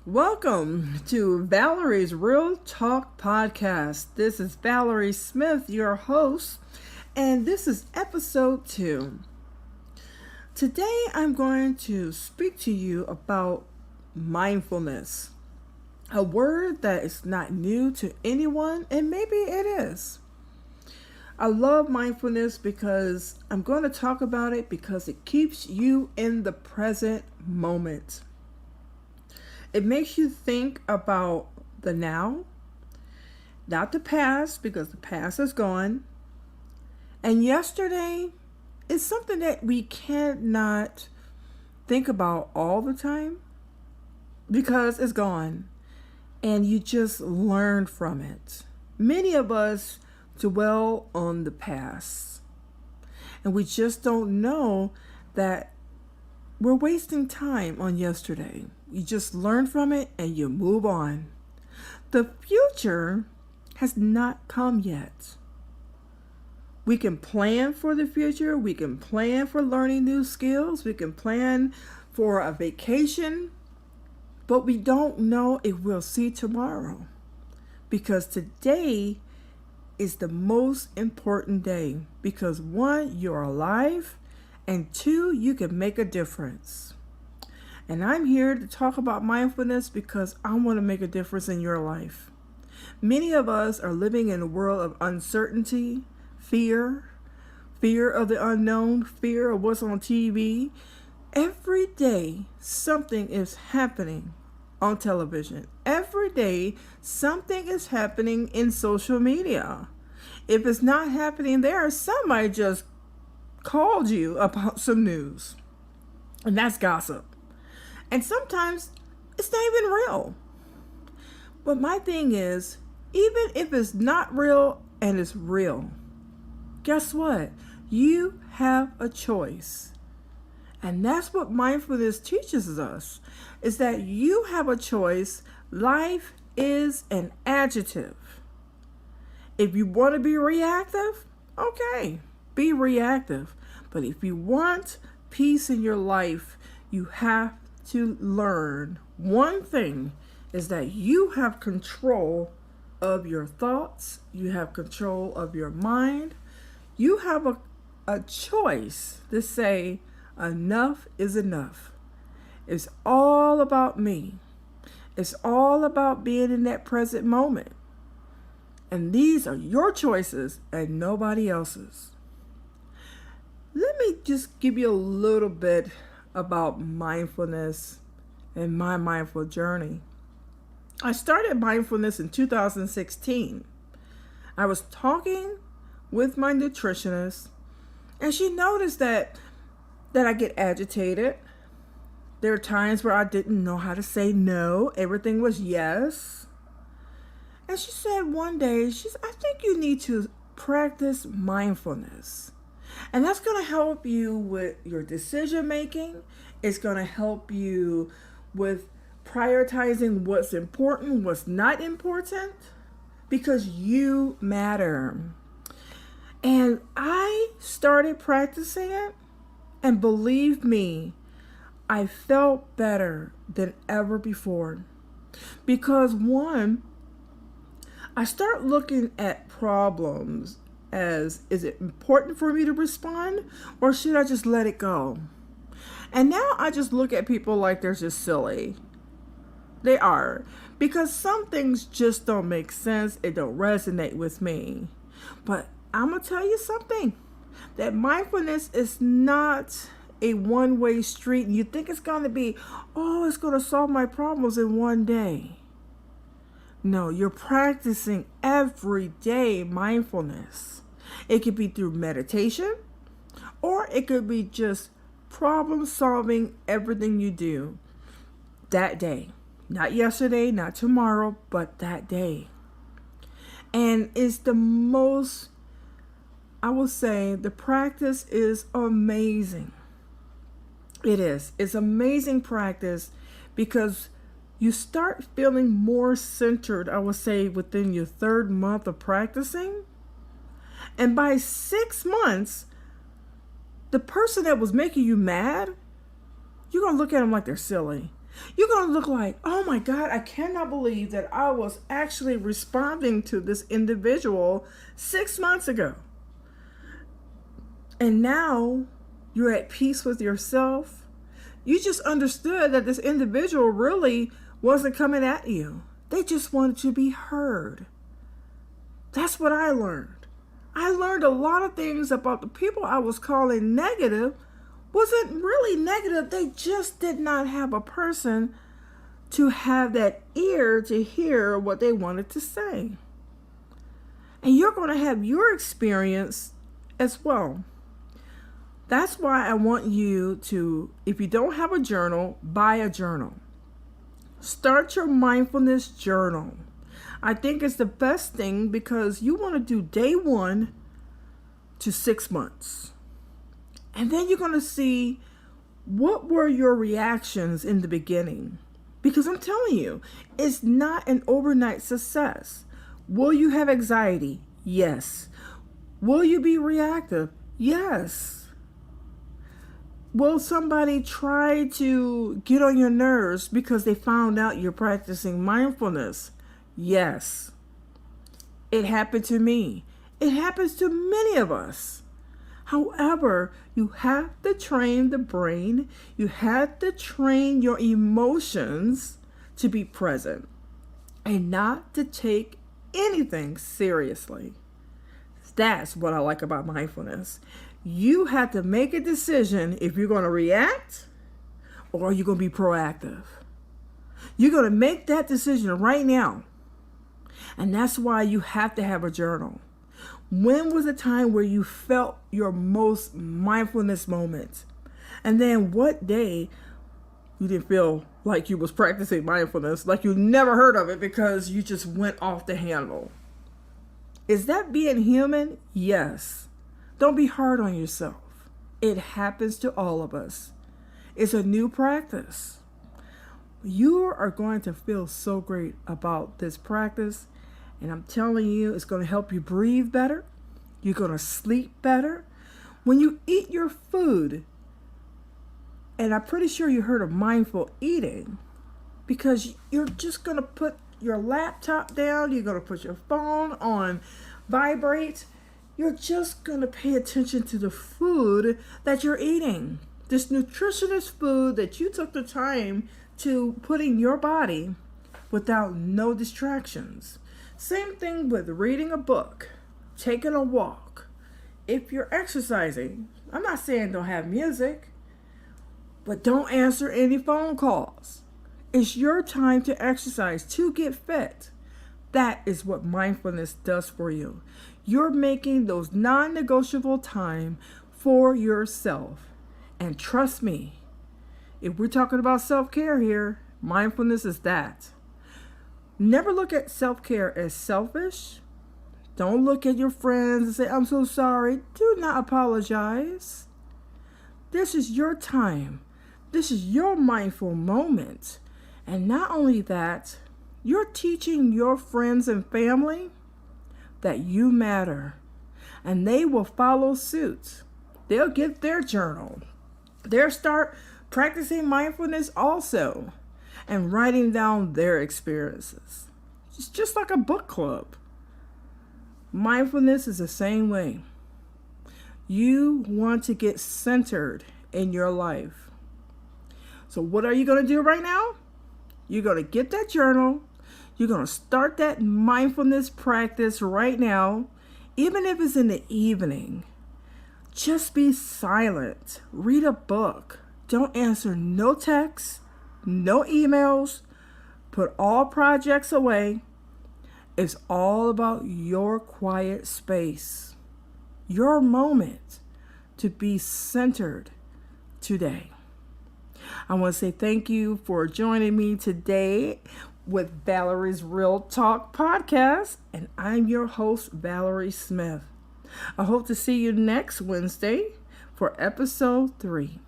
Welcome to Valerie's Real Talk Podcast. This is Valerie Smith, your host, and this is episode 2. Today I'm going to speak to you about mindfulness, a word that is not new to anyone, and maybe it is. I love mindfulness because I'm going to talk about it because it keeps you in the present moment. It makes you think about the now, not the past, because the past is gone. And yesterday is something that we cannot think about all the time because it's gone and you just learn from it. Many of us dwell on the past and we just don't know that we're wasting time on yesterday. You just learn from it and you move on. The future has not come yet. We can plan for the future. We can plan for learning new skills. We can plan for a vacation. But we don't know if we'll see tomorrow. Because today is the most important day. Because 1, you're alive. And 2, you can make a difference. And I'm here to talk about mindfulness because I want to make a difference in your life. Many of us are living in a world of uncertainty, fear of the unknown, fear of what's on TV. Every day, something is happening on television. Every day, something is happening in social media. If it's not happening there, somebody just called you about some news. And that's gossip. And sometimes it's not even real. But my thing is, even if it's not real and it's real, guess what? You have a choice. And that's what mindfulness teaches us, is that you have a choice. Life is an adjective. If you want to be reactive, okay, be reactive. But if you want peace in your life, you have to learn one thing, is that you have control of your thoughts. You have control of your mind. You have a choice to say enough is enough. It's all about me. It's all about being in that present moment. And these are your choices and nobody else's. Let me just give you a little bit about mindfulness and my mindful journey. I started mindfulness in 2016. I was talking with my nutritionist and she noticed that I get agitated. There are times where I didn't know how to say no. Everything was yes. And she said one day, I think you need to practice mindfulness. And that's going to help you with your decision making. It's going to help you with prioritizing what's important, what's not important, because you matter. And I started practicing it, and believe me, I felt better than ever before. Because 1, I start looking at problems as, is it important for me to respond or should I just let it go? And now I just look at people like they're just silly. They are. Because some things just don't make sense. It don't resonate with me. But I'm going to tell you something. That mindfulness is not a one-way street. And you think it's going to be, it's going to solve my problems in one day. No, you're practicing every day mindfulness. It could be through meditation, or it could be just problem solving everything you do that day. Not yesterday, not tomorrow, but that day. And it's the most, I will say, the practice is amazing. It is. It's amazing practice because you start feeling more centered, I would say, within your 3rd month of practicing. And by 6 months, the person that was making you mad, you're going to look at them like they're silly. You're going to look like, oh my God, I cannot believe that I was actually responding to this individual 6 months ago. And now you're at peace with yourself. You just understood that this individual really wasn't coming at you. They just wanted to be heard. That's what I learned. I learned a lot of things about the people I was calling negative wasn't really negative. They just did not have a person to have that ear to hear what they wanted to say. And you're going to have your experience as well. That's why I want you to, if you don't have a journal, buy a journal. Start your mindfulness journal. I think it's the best thing because you want to do day 1 to 6 months. And then you're going to see what were your reactions in the beginning. Because I'm telling you, it's not an overnight success. Will you have anxiety? Yes. Will you be reactive? Yes. Will somebody try to get on your nerves because they found out you're practicing mindfulness? Yes. It happened to me. It happens to many of us. However, you have to train the brain. You have to train your emotions to be present and not to take anything seriously. That's what I like about mindfulness. You have to make a decision if you're going to react or you're going to be proactive. You're going to make that decision right now. And that's why you have to have a journal. When was the time where you felt your most mindfulness moment? And then what day you didn't feel like you was practicing mindfulness, like you never heard of it because you just went off the handle? Is that being human? Yes. Don't be hard on yourself. It happens to all of us. It's a new practice. You are going to feel so great about this practice. And I'm telling you, it's going to help you breathe better. You're going to sleep better. When you eat your food, and I'm pretty sure you heard of mindful eating, because you're just going to put your laptop down. You're going to put your phone on vibrate. You're just going to pay attention to the food that you're eating. This nutritious food that you took the time to put in your body without no distractions. Same thing with reading a book, taking a walk. If you're exercising, I'm not saying don't have music, but don't answer any phone calls. It's your time to exercise, to get fit. That is what mindfulness does for you. You're making those non-negotiable time for yourself. And trust me, if we're talking about self-care here, mindfulness is that. Never look at self-care as selfish. Don't look at your friends and say, I'm so sorry. Do not apologize. This is your time. This is your mindful moment. And not only that, you're teaching your friends and family that you matter. And they will follow suit. They'll get their journal. They'll start practicing mindfulness also and writing down their experiences. It's just like a book club. Mindfulness is the same way. You want to get centered in your life. So what are you going to do right now? You're going to get that journal. You're going to start that mindfulness practice right now, even if it's in the evening. Just be silent. Read a book. Don't answer no texts, no emails. Put all projects away. It's all about your quiet space, your moment to be centered today. I want to say thank you for joining me today with Valerie's R.E.A.L Talk podcast, and I'm your host, Valerie Smith. I hope to see you next Wednesday for episode 3.